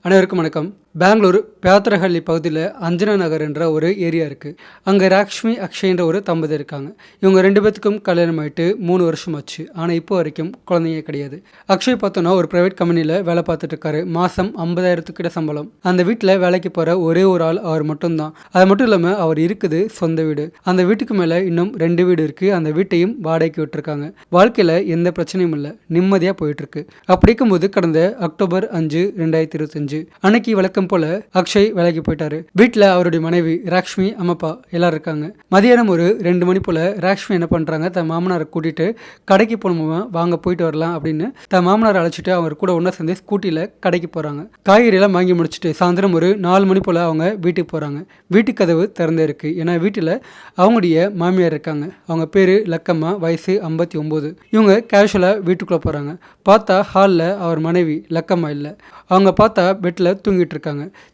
அனைவருக்கும் வணக்கம். பெங்களூர் பேத்தரஹள்ளி பகுதியில் அஞ்சனா நகர் என்ற ஒரு ஏரியா இருக்குது. அங்கே ராக்ஷ்மி அக்ஷய்ன்ற ஒரு தம்பதி இருக்காங்க. இவங்க 2 பேத்துக்கும் கல்யாணம் ஆகிட்டு 3 வருஷம் ஆச்சு. ஆனால் இப்போ வரைக்கும் குழந்தைங்க கிடையாது. அக்ஷய் பார்த்தோன்னா ஒரு ப்ரைவேட் கம்பெனியில் வேலை பார்த்துட்டு இருக்காரு. மாதம் 50,000 கிட்ட சம்பளம். அந்த வீட்டில் வேலைக்கு போகிற ஒரே ஒரு ஆள் அவர் மட்டும்தான். அது மட்டும் இல்லாமல் அவர் இருக்குது சொந்த வீடு. அந்த வீட்டுக்கு மேலே இன்னும் 2 வீடு இருக்குது. அந்த வீட்டையும் வாடகைக்கு விட்டுருக்காங்க. வாழ்க்கையில் எந்த பிரச்சனையும் இல்லை, நிம்மதியாக போயிட்டுருக்கு. அப்படி இருக்கும்போது கடந்த அக்டோபர் 5, 2025 அன்னைக்கு வழக்கம் போல அக்ஷய் வேலைக்கு போயிட்டாரு. வீட்டில் அவருடைய மனைவி ராக்ஷ்மி, அம்மாப்பா எல்லாரும் இருக்காங்க. மதியானம் ஒரு 2 மணி போல ராக்ஷ்மி என்ன பண்றாங்க, தன் மாமனாரை கூட்டிட்டு கடைக்கு போகணுமா, வாங்க போயிட்டு வரலாம் அப்படின்னு தன் மாமனாரை அழைச்சிட்டு அவர் கூட ஒன்றா சேர்ந்து ஸ்கூட்டியில் கடைக்கு போறாங்க. காய்கறியெல்லாம் வாங்கி முடிச்சுட்டு சாயந்தரம் ஒரு 4 மணி போல அவங்க வீட்டுக்கு போறாங்க. வீட்டு கதவு திறந்தே இருக்கு. ஏன்னா வீட்டில் அவங்களுடைய மாமியார் இருக்காங்க. அவங்க பேரு லக்கம்மா, வயசு 59. இவங்க கேஷுவலா வீட்டுக்குள்ள போறாங்க. பார்த்தா ஹாலில் அவர் மனைவி லக்கம்மா இல்லை. அவங்க பார்த்தா பெட்டில் தூங்கிட்டு இருக்காங்க.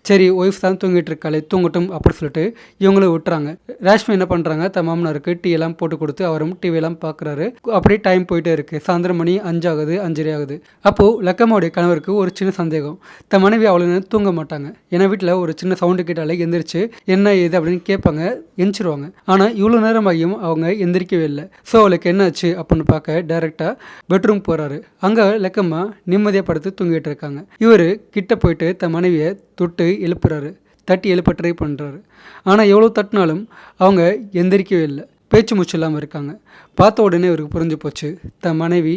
சரி, ஒய்ஃப் தான் தூங்கிட்டு இருக்காளே, தூங்கட்டும் அப்படின்னு சொல்லிட்டு இவங்களும் விட்டுறாங்க. ராஷ்மி என்ன பண்றாங்க, தன் மாமனாருக்கு டீ எல்லாம் போட்டு கொடுத்து அவரும் டிவி எல்லாம் பார்க்குறாரு. அப்படியே டைம் போயிட்டே இருக்கு. சாயந்தரம் மணி 5 ஆகுது, 5:30 ஆகுது. அப்போ லக்கம்மாவுடைய கணவருக்கு ஒரு சின்ன சந்தேகம். தன் மனைவி அவ்வளோ தூங்க மாட்டாங்க. ஏன்னா வீட்டில் ஒரு சின்ன சவுண்டு கேட்டாலே எந்திரிச்சு என்ன ஏது அப்படின்னு கேட்பாங்க, எந்திரிச்சிருவாங்க. ஆனால் இவ்வளோ நேரமாகியும் அவங்க எந்திரிக்கவே இல்லை. ஸோ அவளுக்கு என்னாச்சு அப்படின்னு பார்க்க டைரெக்டாக பெட்ரூம் போகிறாரு. அங்கே லக்கம்மா நிம்மதியாக படுத்து தூங்கிட்டு இருக்காங்க. இவர் கிட்ட போயிட்டு தன் மனைவியை தொட்டு எழுப்புறாரு. தட்டி எழுப்ப ட்ரை பண்ணுறாரு. ஆனால் எவ்வளோ தட்டினாலும் அவங்க எந்திரிக்கவே இல்லை. பேச்சு மூச்சு இல்லாமல் இருக்காங்க. பார்த்த உடனே இவருக்கு புரிஞ்சு போச்சு, தன் மனைவி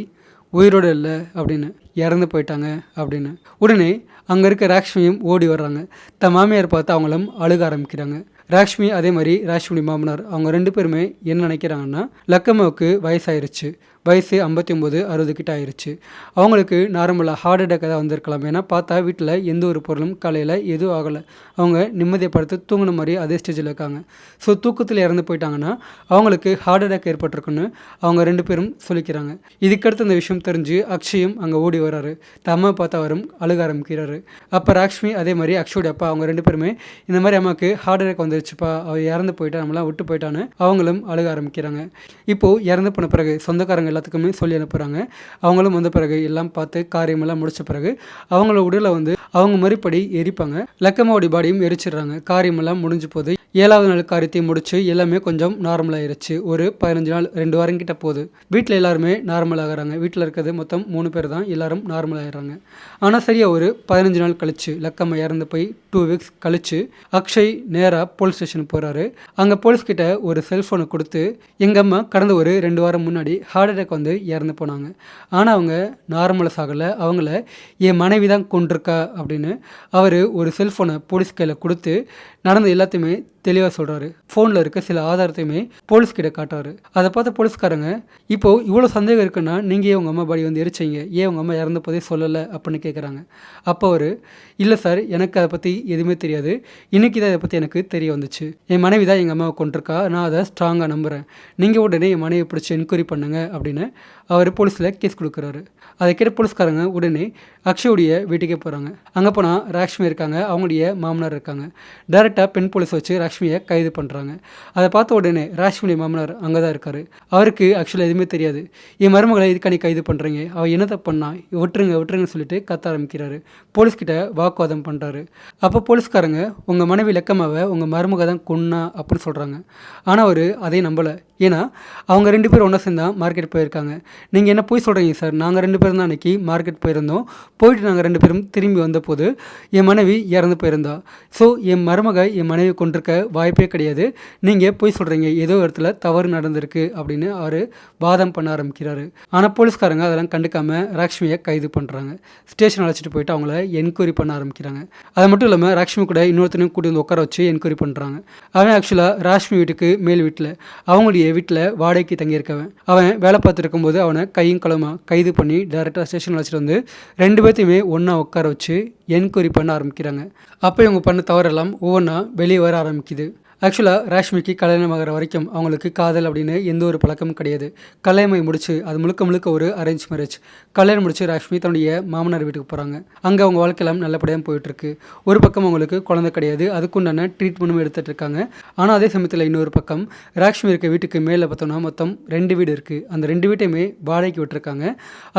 உயிரோடு இல்லை அப்படின்னு, இறந்து போயிட்டாங்க அப்படின்னு. உடனே அங்கே இருக்க ராக்ஷ்மியும் ஓடி வர்றாங்க. தன் மாமியார் பார்த்து அவங்களும் அழுக ஆரம்பிக்கிறாங்க. ராக்ஷ்மி அதே மாதிரி ராக்ஷ்மி மாமனார் அவங்க 2 பேருமே என்ன நினைக்கிறாங்கன்னா, லக்கம்மாவுக்கு வயசாயிருச்சு. வயசு 59, 60 கிட்ட ஆயிடுச்சு. அவங்களுக்கு நார்மலாக ஹார்ட் அட்டாக் தான் வந்திருக்கலாம். ஏன்னா பார்த்தா வீட்டில் எந்த ஒரு பொருளும் காலையில் எதுவும் ஆகலை. அவங்க நிம்மதியை படுத்து தூங்கின மாதிரி அதே ஸ்டேஜில் இருக்காங்க. ஸோ தூக்கத்தில் இறந்து போயிட்டாங்கன்னா அவங்களுக்கு ஹார்ட் அட்டாக் ஏற்பட்டிருக்குன்னு அவங்க 2 பேரும் சொல்லிக்கிறாங்க. இதுக்கடுத்து இந்த விஷயம் தெரிஞ்சு அக்ஷயும் அங்கே ஓடி வர்றாரு. அம்மா பார்த்து அவரும் அழுக ஆரம்பிக்கிறாரு. அப்போ ராக்ஷ்மி அதே மாதிரி அக்ஷயோட அப்பா அவங்க 2 பேருமே இந்த மாதிரி அம்மாவுக்கு ஹார்ட் அட்டாக் வந்துருச்சுப்பா, அவள் இறந்து போயிட்டா, நம்மளாம் விட்டு போயிட்டான்னு அவங்களும் அழுக ஆரம்பிக்கிறாங்க. இப்போது இறந்து போன பிறகு சொந்தக்காரங்க எல்லாத்துக்குமே சொல்லி அனுப்புகிறாங்க. அவங்களும் வந்த பிறகு எல்லாம் பார்த்து காரியமெல்லாம் முடிச்ச பிறகு அவங்களோட உடலை அவங்க மறுபடி எரிப்பாங்க. லக்கம்மாவுடைய பாடியும் எரிச்சிடுறாங்க. காரியமெல்லாம் முடிஞ்சு போகுது. 7வது நாள் காரியத்தையும் முடிச்சு எல்லாமே கொஞ்சம் நார்மலாகிருச்சு. ஒரு 15 நாள் 2 வாரம் கிட்ட போகுது. வீட்டில் எல்லாருமே நார்மல் ஆகிறாங்க. வீட்டில் இருக்கிறது மொத்தம் 3 பேர் தான். எல்லாரும் நார்மல் ஆகிடுறாங்க. ஆனால் சரியாக ஒரு 15 நாள் கழிச்சு, லக்கம்மா இறந்து போய் 2 வீக்ஸ் கழிச்சு அக்ஷய் நேராக போலீஸ் ஸ்டேஷன் போகிறாரு. அங்கே போலீஸ்கிட்ட ஒரு செல்ஃபோனை கொடுத்து, எங்கள் அம்மா கடந்த ஒரு 2 வாரம் முன்னாடி ஹார்ட் அட்டாக் வந்து இறந்து போனாங்க. ஆனால் அவங்க நார்மலாக சாகலை, அவங்கள என் மனைவி தான் கொண்டிருக்கா அப்படின்னு அவர் ஒரு செல்ஃபோனை போலீஸ் கையில் கொடுத்து நடந்த எல்லாத்தையுமே தெளிவாக சொல்கிறாரு. ஃபோனில் இருக்க சில ஆதாரத்தையுமே போலீஸ்கிட்ட காட்டுறாரு. அதை பார்த்த போலீஸ்காரங்க, இப்போது இவ்வளோ சந்தேகம் இருக்குன்னா நீங்கள் உங்கள் அம்மா பாடி வந்து எரிச்சிங்க, ஏன் உங்கள் அம்மா இறந்த போதே சொல்லலை அப்படின்னு கேட்குறாங்க. அப்போ அவர், இல்லை சார், எனக்கு அதை பற்றி எதுவுமே தெரியாது, இன்றைக்கி தான் இதை பற்றி எனக்கு தெரிய வந்துச்சு. என் மனைவி தான் எங்கள் அம்மாவை கொண்டிருக்கா, நான் அதை ஸ்ட்ராங்காக நம்புகிறேன், நீங்கள் உடனே என் மனைவி பிடிச்சி என்கொயரி பண்ணுங்க அப்படின்னு அவர் போலீஸில் கேஸ் கொடுக்குறாரு. அதை கேட்ட போலீஸ்காரங்க உடனே அக்ஷயோடைய வீட்டுக்கே போகிறாங்க. அங்கே போனால் ராக்ஷ்மி இருக்காங்க, அவங்களுடைய மாமனார் இருக்காங்க. டைரெக்டாக பெண் போலீஸ் வச்சு ராக்ஷ்மியை கைது பண்ணுறாங்க. அதை பார்த்த உடனே ராக்ஷ்மியுடைய மாமனார் அங்கே தான் இருக்கார். அவருக்கு ஆக்சுவலாக எதுவுமே தெரியாது. என் மருமகளை இதுக்காண்டி கைது பண்ணுறீங்க, அவள் என்னத்தை பண்ணா, விட்டுருங்கன்னு சொல்லிட்டு கத்த ஆரம்பிக்கிறாரு. போலீஸ்கிட்ட வாக்குவாதம் பண்ணுறாரு. அப்போ போலீஸ்காரங்க, உங்கள் மனைவி லக்கம்மாவை உங்கள் மருமக தான் கொன்னா அப்படின்னு சொல்கிறாங்க. ஆனால் அவர் அதையும் நம்பலை. ஏன்னா அவங்க 2 பேரும் ஒன்றா சேர்ந்தா மார்க்கெட் போயிருக்காங்க. நீங்கள் என்ன போய் சொல்கிறீங்க சார், நாங்கள் 2 பேரும் தான் அன்றைக்கி மார்க்கெட் போயிருந்தோம். போயிட்டு நாங்கள் 2 பேரும் திரும்பி வந்த போது என் மனைவி இறந்து போயிருந்தா. ஸோ என் மருமக என் மனைவி கொண்டிருக்க வாய்ப்பே கிடையாது, நீங்கள் போய் சொல்கிறீங்க, ஏதோ இடத்துல தவறு நடந்திருக்கு அப்படின்னு அவர் வாதம் பண்ண ஆரம்பிக்கிறாரு. ஆனால் போலீஸ்காரங்க அதெல்லாம் கண்டுக்காமல் ராக்ஷ்மியை கைது பண்ணுறாங்க. ஸ்டேஷன் அழைச்சிட்டு போயிட்டு அவங்கள என்கொயரி பண்ண ஆரம்பிக்கிறாங்க. அது மட்டும் இல்லாமல் ராக்ஷ்மி கூட இன்னொருத்தனையும் கூட்டி வந்து உட்கார வச்சு என்கொயரி பண்ணுறாங்க. அவன் ஆக்சுவலாக ராக்ஷ்மி வீட்டுக்கு மேல் வீட்டில் அவங்களுடைய வீட்டில் வாடகைக்கு தங்கியிருக்கவன். அவன் வேலை பார்த்துட்டு இருக்கும்போது அவனை கையும் களமா கைது பண்ணி டைரெக்டாக ஸ்டேஷன் அழைச்சிட்டு வந்து 2 பேர்த்தையுமே ஒன்றா உட்கார வச்சு என்கொயரி பண்ண ஆரம்பிக்கிறாங்க. அப்போ இவங்க பண்ண தவறெல்லாம் ஒவ்வொன்றா வெளியே வர ஆரம்பிக்குது. ஆக்சுவலாக ராஷ்மிக்கு கல்யாணம் ஆகிற வரைக்கும் அவங்களுக்கு காதல் அப்படின்னு எந்த ஒரு பழக்கமும் கிடையாது. கல்யாணம் முடிச்சு அது முழுக்க முழுக்க ஒரு அரேஞ்ச் மேரேஜ். கல்யாணம் முடிச்சு ராஷ்மி தன்னுடைய மாமனார் வீட்டுக்கு போகிறாங்க. அங்கே அவங்க வாழ்க்கையெல்லாம் நல்லபடியாக போயிட்டுருக்கு. ஒரு பக்கம் அவங்களுக்கு குழந்தை கிடையாது, அதுக்குண்டான ட்ரீட்மெண்ட்டும் எடுத்துகிட்டு இருக்காங்க. ஆனால் அதே சமயத்தில் இன்னொரு பக்கம் ராஷ்மி இருக்க வீட்டுக்கு மேலே பார்த்தோம்னா மொத்தம் 2 வீடு இருக்குது. அந்த 2 வீட்டையுமே வாடகைக்கு விட்டுருக்காங்க.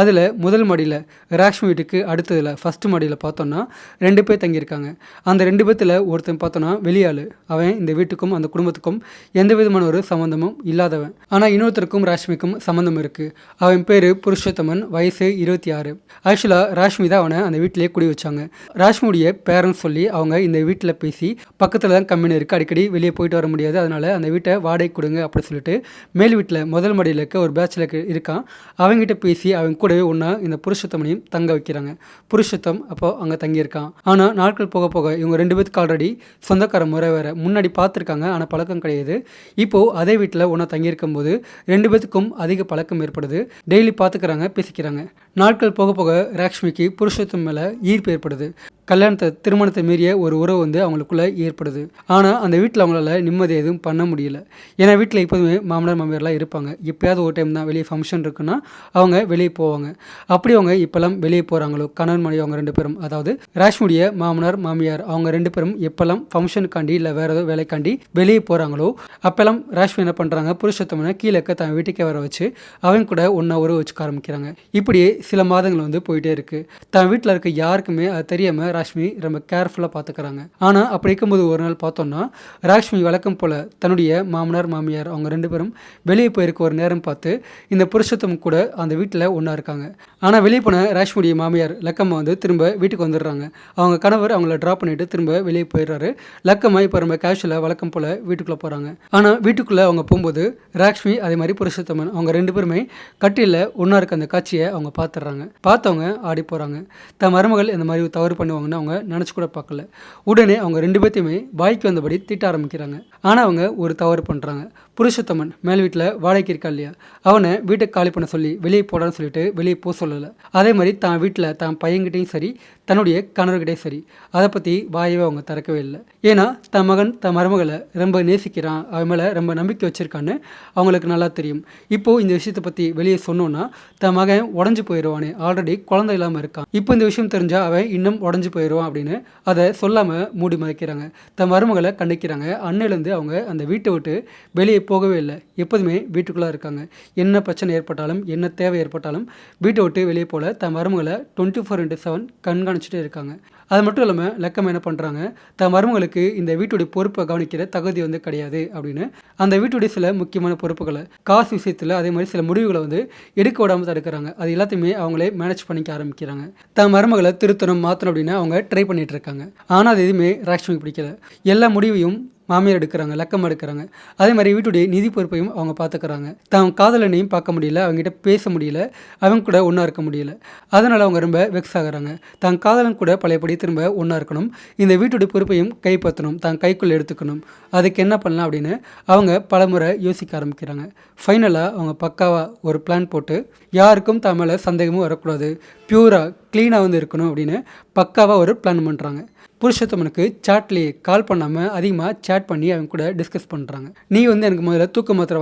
அதில் முதல் மாடியில் ராஷ்மி வீட்டுக்கு அடுத்ததில் ஃபஸ்ட்டு மாடியில் பார்த்தோம்னா 2 பேர் தங்கியிருக்காங்க. அந்த 2 பேர்த்தில் ஒருத்தன் பார்த்தோன்னா வெளியாள். அவன் இந்த வீட்டுக்கும் அந்த குடும்பத்துக்கும் எந்த விதமான ஒரு சம்மந்தமும் இல்லாதவன். ஆனால் இன்னொருத்தருக்கும் ராஷ்மிக்கும் சம்மந்தம் இருக்குது. அவன் பேர் புருஷோத்தமன், வயசு 26. ஆக்சுவலாக ராஷ்மி தான் அவனை அந்த வீட்டிலேயே குடி வச்சாங்க. ராஷ்மியுடைய பேரண்ட்ஸ் சொல்லி அவங்க இந்த வீட்டில் பேசி பக்கத்தில் தான் கம்பெனி இருக்குது, அடிக்கடி வெளியே போயிட்டு வர முடியாது, அதனால் அந்த வீட்டை வாடகை கொடுங்க அப்படின்னு சொல்லிட்டு மேல் வீட்டில் முதல் மாடியில் இருக்க ஒரு பேச்சுலர் இருக்கான். அவங்ககிட்ட பேசி அவங்க கூடவே ஒன்றா இந்த புருஷோத்தமனையும் தங்க வைக்கிறாங்க. புருஷோத்தம் அப்போது அங்கே தங்கியிருக்கான். ஆனால் நாட்கள் போக போக இவங்க 2 பேருக்கு ஆல்ரெடி சொந்தக்கார முறை வேறு. முன்னாடி பார்த்துருக்காங்க, ஆனால் பழக்கம் கிடையாது. இப்போது அதே வீட்டில் ஒன்றா தங்கியிருக்கும் போது 2 பேத்துக்கும் அதிக பழக்கம் ஏற்படுது. டெய்லி பார்த்துக்கிறாங்க, பேசிக்கிறாங்க. நாட்கள் போக போக ராஷ்மிக்கு புருஷோத்தம் மேலே ஈர்ப்பு ஏற்படுது. திருமணத்தை மீறிய ஒரு உறவு அவங்களுக்குள்ளே ஏற்படுது. ஆனால் அந்த வீட்டில் அவங்களால நிம்மதி எதுவும் பண்ண முடியல. ஏன்னா வீட்டில் எப்போதுமே மாமனார் மாமியார்லாம் இருப்பாங்க. எப்போயாவது ஒரு டைம் தான் வெளியே ஃபங்க்ஷன் இருக்குன்னா அவங்க வெளியே போவாங்க. அப்படி அவங்க இப்போல்லாம் வெளியே போகிறாங்களோ கணவன் மனைவி அவங்க 2 பேரும், அதாவது ராஷ்மியுடைய மாமனார் மாமியார் அவங்க 2 பேரும் எப்போல்லாம் ஃபங்க்ஷனுக்காண்டி இல்லை வேறு ஏதோ வேலைக்காண்டி வெளியே போகிறாங்களோ அப்போல்லாம் ராஷ்மி என்ன பண்ணுறாங்க, புருஷோத்தமனை கீழே தன் வீட்டுக்கே வர வச்சு அவங்க கூட ஒன்றா உறவு வச்சுக்க ஆரம்பிக்கிறாங்க. இப்படியே சில மாதங்கள் போயிட்டே இருக்குது. தன் வீட்டில் இருக்க யாருக்குமே அது தெரியாமல் ராஷ்மி ரொம்ப கேர்ஃபுல்லாக பார்த்துக்கிறாங்க. ஆனால் அப்படி இருக்கும்போது ஒரு நாள் பார்த்தோன்னா ராஷ்மி வழக்கம் போல் தன்னுடைய மாமனார் மாமியார் அவங்க 2 பேரும் வெளியே போயிருக்க ஒரு நேரம் பார்த்து இந்த புருஷோத்தம் கூட அந்த வீட்டில் ஒன்றா இருக்காங்க. ஆனால் வெளியே போன ராஷ்மியுடைய மாமியார் லக்கம்மா திரும்ப வீட்டுக்கு வந்துடுறாங்க. அவங்க கணவர் அவங்கள ட்ராப் பண்ணிவிட்டு திரும்ப வெளியே போயிடுறாரு. லக்கம்மா இப்போ ரொம்ப கேஷுவலாக வழக்கம் போல் வீட்டுக்குள்ளே போகிறாங்க. ஆனால் வீட்டுக்குள்ளே அவங்க போகும்போது ராஷ்மி அதே மாதிரி புருஷோத்தமன் அவங்க 2 பேருமே கட்டிலில் ஒன்றா இருக்க அந்த காட்சியை அவங்க பார்த்துடுறாங்க. பார்த்தவங்க ஆடி போகிறாங்க. தன் மருமகள் இந்த மாதிரி தவறு பண்ணுவாங்கன்னு அவங்க நினச்சி கூட பார்க்கல. உடனே அவங்க 2 பேர்த்தையுமே வாய்க்கு வந்தபடி திட்ட ஆரம்பிக்கிறாங்க. ஆனால் அவங்க ஒரு தவறு பண்ணுறாங்க. புருஷோத்தமன் மேல் வீட்டில் வாடகைக்கு இருக்கா இல்லையா, அவனை வீட்டை காலி பண்ண சொல்லி வெளியே போடான்னு சொல்லிட்டு வெளியே போக சொல்லலை. அதே மாதிரி தான் வீட்டில் தான் பையன்கிட்டையும் சரி தன்னுடைய கணவர்கிட்டையும் சரி அதை பற்றி வாயவே அவங்க திறக்கவே இல்லை. ஏன்னா தன் மகன் தன் மருமகளை ரொம்ப நேசிக்கிறான், அவன் மேலே ரொம்ப நம்பிக்கை வச்சுருக்கான்னு அவங்களுக்கு நல்லா தெரியும். இப்போது இந்த விஷயத்தை பற்றி வெளியே சொன்னோன்னா தன் மகன் உடஞ்சி போயிடுவானே, ஆல்ரெடி குழந்தை இல்லாமல் இருக்கான், இப்போ இந்த விஷயம் தெரிஞ்சால் அவன் இன்னும் உடஞ்சி போயிடுவான் அப்படின்னு அதை சொல்லாமல் மூடி மறைக்கிறாங்க. தன் மருமகளை கண்டிக்கிறாங்க. அன்னையிலேருந்து அவங்க அந்த வீட்டை விட்டு வெளியே போகவே இல்லை. எப்போதுமே வீட்டுக்குள்ளே இருக்காங்க. என்ன பிரச்சனை ஏற்பட்டாலும் என்ன தேவை ஏற்பட்டாலும் வீட்டை விட்டு வெளியே போல தன் மருமகளை 24/7 கண்காணிச்சுட்டே இருக்காங்க. அது மட்டும் இல்லாமல் லக்கம் என்ன பண்ணுறாங்க, தன் மருமகளுக்கு இந்த வீட்டுடைய பொறுப்பை கவனிக்கிற தகுதி கிடையாது அப்படின்னு அந்த வீட்டுடைய சில முக்கியமான பொறுப்புகளை காசு விஷயத்தில் அதே மாதிரி சில முடிவுகளை எடுக்க விடாமல் தடுக்கிறாங்க. அது எல்லாத்தையுமே அவங்களே மேனேஜ் பண்ணிக்க ஆரம்பிக்கிறாங்க. தன் மருமகளை திருத்தணும் மாற்றணும் அப்படின்னு அவங்க ட்ரை பண்ணிட்டு இருக்காங்க. ஆனால் அது எதுவுமே ராஷ்மிக்கு பிடிக்கல. எல்லா முடிவையும் மாமியார் எடுக்கிறாங்க, லக்கம் எடுக்கிறாங்க. அதே மாதிரி வீட்டுடைய நிதி பொறுப்பையும் அவங்க பார்த்துக்கிறாங்க. தான் காதலனையும் பார்க்க முடியல, அவங்ககிட்ட பேச முடியல, அவங்க கூட ஒன்றா இருக்க முடியல. அதனால் அவங்க ரொம்ப வெக்ஸ் ஆகிறாங்க. தான் காதலன் கூட பழையபடி திரும்ப ஒன்றா இருக்கணும், இந்த வீட்டுடைய பொறுப்பையும் கைப்பற்றணும், தான் கைக்குள்ளே எடுத்துக்கணும், அதுக்கு என்ன பண்ணலாம் அப்படின்னு அவங்க பலமுறை யோசிக்க ஆரம்பிக்கிறாங்க. ஃபைனலாக அவங்க பக்காவாக ஒரு பிளான் போட்டு யாருக்கும் தான் மேலே சந்தேகமும் வரக்கூடாது, பியூராக க்ளீனாக இருக்கணும் அப்படின்னு பக்காவாக ஒரு பிளான் பண்ணுறாங்க. புருஷோத்தமனுக்கு சாட்லேயே கால் பண்ணாமல் அதிகமாக சேட் பண்ணி அவங்க கூட டிஸ்கஸ் பண்ணுறாங்க. நீ எனக்கு முதல்ல தூக்க மாத்திரை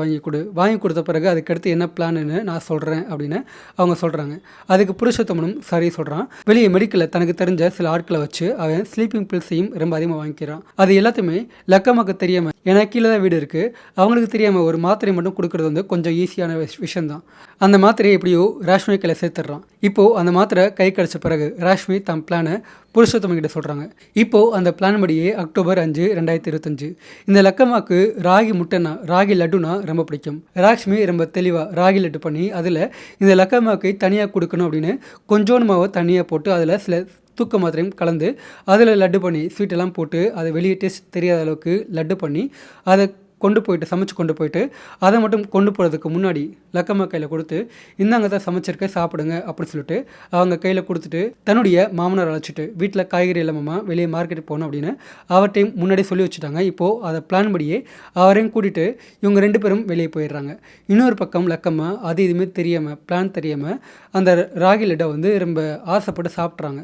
வாங்கி கொடுத்த பிறகு அதுக்கடுத்து என்ன பிளான்னு நான் சொல்கிறேன் அப்படின்னு அவங்க சொல்கிறாங்க. அதுக்கு புருஷோத்தமனும் சரி சொல்கிறான். வெளியே மெடிக்கலில் தனக்கு தெரிஞ்ச சில ஆட்களை வச்சு அவன் ஸ்லீப்பிங் பில்ஸையும் ரொம்ப அதிகமாக வாங்கிக்கிறான். அது எல்லாத்தையுமே லக்கமாக்கு தெரியாமல், ஏன்னா கீழே தான் வீடு இருக்குது, அவங்களுக்கு தெரியாமல் ஒரு மாத்திரை மட்டும் கொடுக்குறது கொஞ்சம் ஈஸியான விஷயம்தான். அந்த மாத்திரையை எப்படியோ ராஷ்மி கையில் சேர்த்துடுறான். இப்போது அந்த மாத்திரை கை கிடச்ச பிறகு ராஷ்மி தன் பிளானை புருஷோத்தமன் கிட்ட சொல்கிறாங்க. இப்போது அந்த பிளான் படியே அக்டோபர் 5, 2025 இந்த லக்கமாக்கு ராகி முட்டைனா ராகி லட்டுனா ரொம்ப பிடிக்கும். ராஷ்மி ரொம்ப தெளிவாக ராகி லட்டு பண்ணி அதில் இந்த லக்கமாக்கு தனியாக கொடுக்கணும் அப்படின்னு கொஞ்சோண்டு மாவை தனியாக போட்டு அதில் சில தூக்க மாத்திரையும் கலந்து அதில் லட்டு பண்ணி ஸ்வீட்டெல்லாம் போட்டு அதை வெளியே டேஸ்ட் தெரியாத அளவுக்கு லட்டு பண்ணி அதை கொண்டு போயிட்டு சமைச்சு கொண்டு போயிட்டு அதை மட்டும் கொண்டு போகிறதுக்கு முன்னாடி லக்கம்மா கையில் கொடுத்து இந்தாங்க தான் சமைச்சிருக்க சாப்பிடுங்க அப்படின்னு சொல்லிட்டு அவங்க கையில் கொடுத்துட்டு தன்னுடைய மாமனார் அழைச்சிட்டு வீட்டில் காய்கறி இல்லாமம்மா வெளியே மார்க்கெட்டுக்கு போகணும் அப்படின்னு அவர்கிட்டையும் முன்னாடி சொல்லி வச்சுட்டாங்க. இப்போது அதை பிளான் படியே அவரையும் கூட்டிகிட்டு இவங்க 2 பேரும் வெளியே போயிடுறாங்க. இன்னொரு பக்கம் லக்கம்மா அது எதுவுமே தெரியாமல் பிளான் தெரியாமல் அந்த ராகி லட்டை வந்து ரொம்ப ஆசைப்பட்டு சாப்பிட்றாங்க.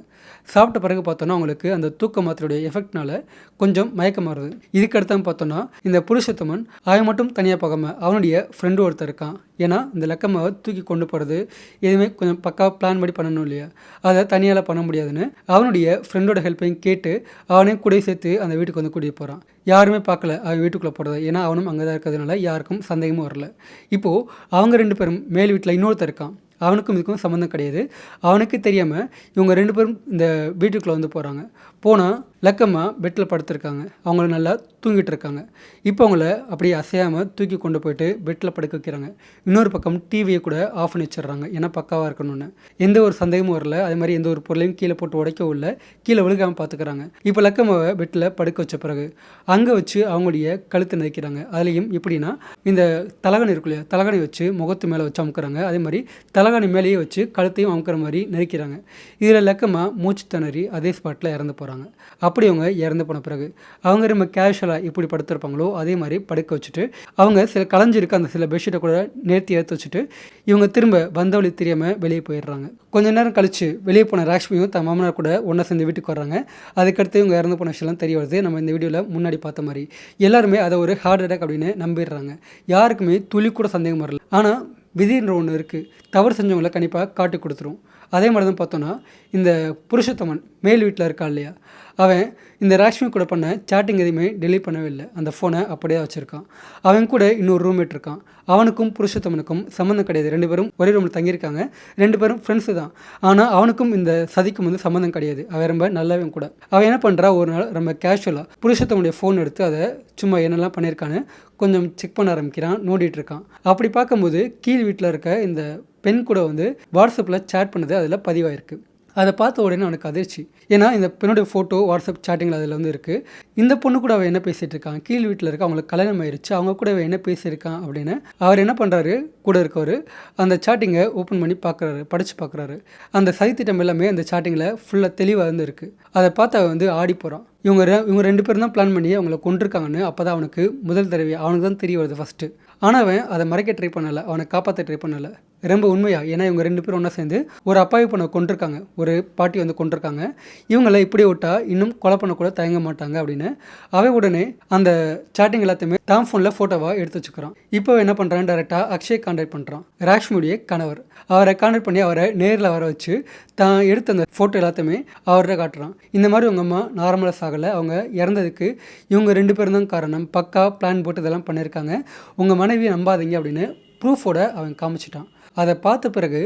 சாப்பிட்ட பிறகு பார்த்தோன்னா அவங்களுக்கு அந்த தூக்க மாத்திரையுடைய எஃபெக்ட்னால கொஞ்சம் மயக்கம் வருது. இதுக்கடுத்து பார்த்தோன்னா இந்த புருஷோத்தமன் அவன் மட்டும் தனியாக போகாமல் அவனுடைய ஃப்ரெண்டு ஒருத்தர் இருக்கான். ஏன்னா இந்த லக்கம்மாவை தூக்கி கொண்டு போகிறது எதுவுமே கொஞ்சம் பக்கா பிளான் படி பண்ணணும் இல்லையா, அதை தனியால் பண்ண முடியாதுன்னு அவனுடைய ஃப்ரெண்டோட ஹெல்ப்பையும் கேட்டு அவனையும் கூட சேர்த்து அந்த வீட்டுக்கு வந்து கூட்டிகிட்டு போகிறான். யாருமே பார்க்கல அவன் வீட்டுக்குள்ளே போகிறத, ஏன்னா அவனும் அங்கே தான் இருக்கிறதுனால யாருக்கும் சந்தேகமும் வரல. இப்போது அவங்க 2 பேரும் மேல் வீட்டில் இன்னொருத்தர் இருக்கான். அவனுக்கும் இதுக்கும் சம்மந்தம் கிடையாது. அவனுக்கு தெரியாமல் இவங்க 2 பேரும் இந்த வீட்டுக்குள்ளே வந்து போகிறாங்க. போனால் லக்கம்மா பெட்டில் படுத்துருக்காங்க. அவங்கள நல்லா தூங்கிட்டு இருக்காங்க. இப்போ அவங்கள அப்படியே அசையாமல் தூக்கி கொண்டு போயிட்டு பெட்டில் படுக்க வைக்கிறாங்க. இன்னொரு பக்கம் டிவியை கூட ஆஃப் பண்ணி வச்சிடுறாங்க, ஏன்னா பக்காவாக இருக்கணும்னு. எந்த ஒரு சந்தேகமும் வரல. அதே மாதிரி எந்த ஒரு பொருளையும் கீழே போட்டு உடைக்கவும் இல்லை, கீழே விழுகாமல் பார்த்துக்கிறாங்க. இப்போ லக்கம்மாவை பெட்டில் படுக்க வச்ச பிறகு அங்கே வச்சு அவங்களுடைய கழுத்தை நதிக்கிறாங்க. அதுலேயும் எப்படின்னா இந்த தலகாணி இருக்கு இல்லையா, தலகாணி வச்சு முகத்து மேலே வச்சு அமுக்குறாங்க. அதே மாதிரி தலகாணி மேலேயே வச்சு கழுத்தையும் அமுக்கிற மாதிரி நெரிக்கிறாங்க. இதில் லக்கம்மா மூச்சு திணறி அதே ஸ்பாட்டில் இறந்து போகிறாங்க. அப்படி அவங்க இறந்து போன பிறகு அவங்க ரொம்ப கேஷுவலாக எப்படி படுத்திருப்பாங்களோ அதே மாதிரி படுக்க வச்சுட்டு அவங்க சில கலைஞ்சிருக்க அந்த சில பெட்ஷீட்டை கூட நேர்த்தி எடுத்து வச்சுட்டு இவங்க திரும்ப வந்த வழி தெரியாமல் வெளியே போயிடுறாங்க. கொஞ்ச நேரம் கழித்து வெளியே போன ராஷ்மியும் தன் மாமனார் கூட ஒன்றா சேர்ந்து வீட்டுக்கு வர்றாங்க. அதுக்கடுத்து இவங்க இறந்து போன விஷயம்லாம் தெரிய வருது. நம்ம இந்த வீடியோவில் முன்னாடி பார்த்த மாதிரி எல்லாருமே அதை ஒரு ஹார்ட் அட்டாக் அப்படின்னு நம்பிடுறாங்க. யாருக்குமே துளி கூட சந்தேகம் வரல. ஆனால் விதின்ற ஒன்று இருக்குது, தவறு செஞ்சவங்களை கண்டிப்பாக காட்டி கொடுத்துரும். அதே மாதிரி தான் பார்த்தோன்னா இந்த புருஷோத்தமன் மேல் வீட்டில் இருக்கா இல்லையா, அவன் இந்த ராஷ்மி கூட பண்ண சேட்டிங் எதுவுமே டெலீட் பண்ணவே இல்லை. அந்த ஃபோனை அப்படியே வச்சுருக்கான். அவன் கூட இன்னொரு ரூம்மேட் இருக்கான். அவனுக்கும் புருஷோத்தமனுக்கும் சம்மந்தம் கிடையாது. 2 பேரும் ஒரே ரூமில் தங்கியிருக்காங்க. 2 பேரும் ஃப்ரெண்ட்ஸு தான். ஆனால் அவனுக்கும் இந்த சதிக்கும் வந்து சம்மந்தம் கிடையாது. அவன் ரொம்ப நல்லவன் கூட. அவன் என்ன பண்ணுறா, ஒரு நாள் ரொம்ப கேஷுவலாக புருஷோத்தமனுடைய ஃபோன் எடுத்து அதை சும்மா என்னெல்லாம் பண்ணியிருக்கான்னு கொஞ்சம் செக் பண்ண ஆரம்பிக்கிறான், நோண்டிகிட்டு இருக்கான். அப்படி பார்க்கும்போது கீழ் வீட்டில் இருக்க இந்த பெண் கூட வந்து வாட்ஸ்அப்பில் சேட் பண்ணது அதில் பதிவாயிருக்கு. அதை பார்த்த உடனே அவனுக்கு அதிர்ச்சி. ஏன்னா இந்த பெண்ணுடைய ஃபோட்டோ வாட்ஸ்அப் சேட்டிங்கில் அதில் வந்து இருக்குது. இந்த பொண்ணு கூட அவன் என்ன பேசிகிட்டு இருக்கான், கீழ் வீட்டில் இருக்க அவங்களுக்கு கல்யாணம் ஆயிடுச்சு, அவங்க கூட அவன் என்ன பேசியிருக்கான் அப்படின்னு அவர் என்ன பண்ணுறாரு, கூட இருக்கவர் அந்த சேட்டிங்கை ஓப்பன் பண்ணி பார்க்குறாரு, படித்து பார்க்குறாரு. அந்த சதித்திட்டம் எல்லாமே அந்த சேட்டிங்கில் ஃபுல்லாக தெளிவாக வந்து இருக்குது. அதை பார்த்து அவன் வந்து ஆடி போகிறான். இவங்க 2 பேரும் தான் பிளான் பண்ணி அவங்கள கொண்டிருக்காங்கன்னு அப்போ தான் அவனுக்கு முதல் தடவை அவனுக்கு தான் தெரிய வருது ஃபஸ்ட்டு. ஆனால் அவன் அதை மறைக்க ட்ரை பண்ணலை, அவனை காப்பாற்ற ட்ரை பண்ணலை. ரொம்ப உண்மையாக, ஏன்னா இவங்க 2 பேரும் ஒன்றா சேர்ந்து ஒரு அப்பாவி பொண்ணை கொண்டிருக்காங்க, ஒரு பாட்டி வந்து கொண்டிருக்காங்க. இவங்களை இப்படி விட்டால் இன்னும் கொலை பண்ணக்கூட தயங்க மாட்டாங்க அப்படின்னு அவன் உடனே அந்த சேட்டிங் எல்லாத்தையுமே தான் ஃபோனில் ஃபோட்டோவாக எடுத்து வச்சுக்கிறான். இப்போ என்ன பண்ணுறான், டேரெக்டாக அக்ஷய் கான்டாக்ட் பண்ணுறான், ராஷ்மியுடைய கணவர். அவரை கான்டாக்ட் பண்ணி அவரை நேரில் வர வச்சு தான் எடுத்த அந்த ஃபோட்டோ எல்லாத்தையுமே அவர்கிட்ட காட்டுறான். இந்த மாதிரி உங்கள் அம்மா நார்மலாக சாகலை, அவங்க இறந்ததுக்கு இவங்க 2 பேரும் தான் காரணம், பக்கா பிளான் போட்டு இதெல்லாம் பண்ணியிருக்காங்க, உங்கள் மனைவியை நம்பாதீங்க அப்படின்னு ப்ரூஃபோட அவன் காமிச்சிட்டான். அதை பார்த்த பிறகு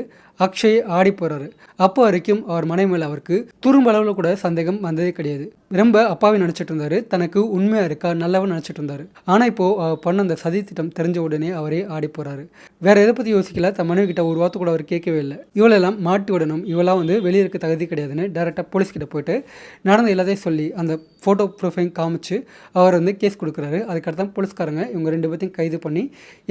அக்ஷய் ஆடி போகிறாரு. அப்போ வரைக்கும் அவர் மனைவி மேலே அவருக்கு துரும்பளவில் கூட சந்தேகம் வந்ததே கிடையாது. ரொம்ப அப்பாவை நினச்சிட்டு இருந்தார், தனக்கு உண்மையாக இருக்கா நல்லவன் நினச்சிட்டு இருந்தார். ஆனால் இப்போது அவர் பண்ண அந்த சதி திட்டம் தெரிஞ்ச உடனே அவரே ஆடி போகிறாரு. வேறு எதை பற்றி யோசிக்கல, தன் மனைவி கிட்ட ஒரு வார்த்தை கூட அவர் கேட்கவே இல்லை. இவளெல்லாம் மாட்டி விடணும், இவெல்லாம் வந்து வெளியே இருக்க தகுதி கிடையாதுன்னு டேரெக்டாக போலீஸ்கிட்ட போயிட்டு நடந்த எல்லாத்தையும் சொல்லி அந்த ஃபோட்டோ ப்ரூஃபையும் காமிச்சு அவர் வந்து கேஸ் கொடுக்குறாரு. அதுக்கடுத்து போலீஸ்காரங்க இவங்க 2 பேர்த்தையும் கைது பண்ணி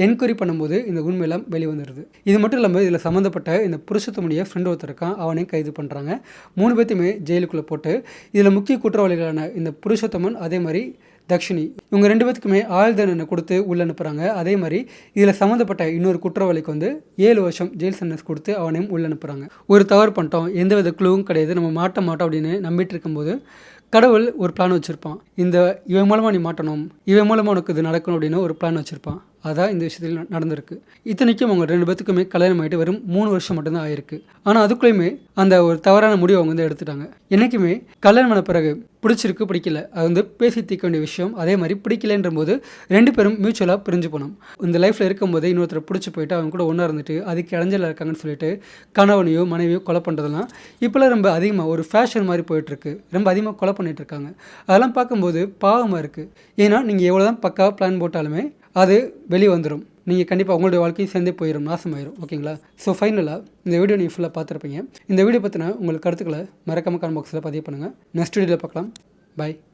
என்கொயரி பண்ணும்போது இந்த உண்மையெல்லாம் வெளிவந்துடுது. இது மட்டும் இல்லாமல் இதில் சம்மந்தப்பட்ட இந்த புருஷோத்தமனுடைய ஃப்ரெண்ட் ஒருத்தர் இருக்கான், அவனையும் கைது பண்ணுறாங்க. 3 பேர்த்தையுமே ஜெயிலுக்குள்ளே போட்டு இதில் முக்கிய குற்றவாளிகளான இந்த புருஷோத்தமன் அதே மாதிரி தக்ஷினி இவங்க 2 பேத்துக்குமே ஆயுள் தண்டனை கொடுத்து உள்ள அனுப்புகிறாங்க. அதே மாதிரி இதில் சம்மந்தப்பட்ட இன்னொரு குற்றவாளிக்கு வந்து 7 வருஷம் ஜெயில் சென்டென்ஸ் கொடுத்து அவனையும் உள்ள அனுப்புகிறாங்க. ஒரு தவறு பண்ணிட்டோம், எந்தவித க்ளூவும் கிடையாது, நம்ம மாட்ட மாட்டோம் அப்படின்னு நம்பிட்டு இருக்கும்போது கடவுள் ஒரு பிளான் வச்சுருப்பான். இவன் மூலமாக நீ மாட்டணும், இவன் மூலமாக உனக்கு இது நடக்கணும் அப்படின்னு ஒரு பிளான் வச்சுருப்பான். அதான் இந்த விஷயத்தில் நடந்திருக்கு. இத்தனைக்கும் அவங்க 2 பேத்துக்குமே கல்யாணம் ஆகிட்டு வெறும் 3 வருஷம் மட்டும்தான் ஆயிருக்கு. ஆனால் அதுக்குள்ளேயுமே அந்த ஒரு தவறான முடிவு அவங்க வந்து எடுத்துட்டாங்க. என்றைக்குமே கல்யாணம் ஆன பிறகு பிடிச்சிருக்கு பிடிக்கல அது வந்து பேசி தீர்க்க வேண்டிய விஷயம். அதே மாதிரி பிடிக்கலன்ற போது 2 பேரும் மியூச்சுவலாக பிரிஞ்சு போனோம். இந்த லைஃப்பில் இருக்கும்போது இன்னொருத்தரை பிடிச்சி போயிட்டு அவங்க கூட ஒன்றா இருந்துட்டு அதுக்கு இடைஞ்சல இருக்காங்கன்னு சொல்லிட்டு கணவனையோ மனைவியோ கொலை பண்ணுறதெல்லாம் இப்போலாம் ரொம்ப அதிகமாக ஒரு ஃபேஷன் மாதிரி போயிட்டுருக்கு. ரொம்ப அதிகமாக கொலை பண்ணிகிட்டு இருக்காங்க. அதெல்லாம் பார்க்கும்போது பாவமாக இருக்குது. ஏன்னா நீங்கள் எவ்வளோ தான் பக்காவாக பிளான் போட்டாலுமே அது வெளியே வந்துடும். நீங்கள் கண்டிப்பாக உங்களுடைய வாழ்க்கையும் சேர்ந்தே போயிடும், நாசமாயிரும். ஓகேங்களா? ஸோ ஃபைனலாக இந்த வீடியோ நீங்கள் ஃபுல்லாக பார்த்துருப்பீங்க. இந்த வீடியோ பற்றின உங்களுக்கு கருத்துக்களை மறக்காம கமெண்ட் பாக்ஸில் பதிவு பண்ணுங்கள். நெக்ஸ்ட் வீடியோவில் பார்க்கலாம். பாய்.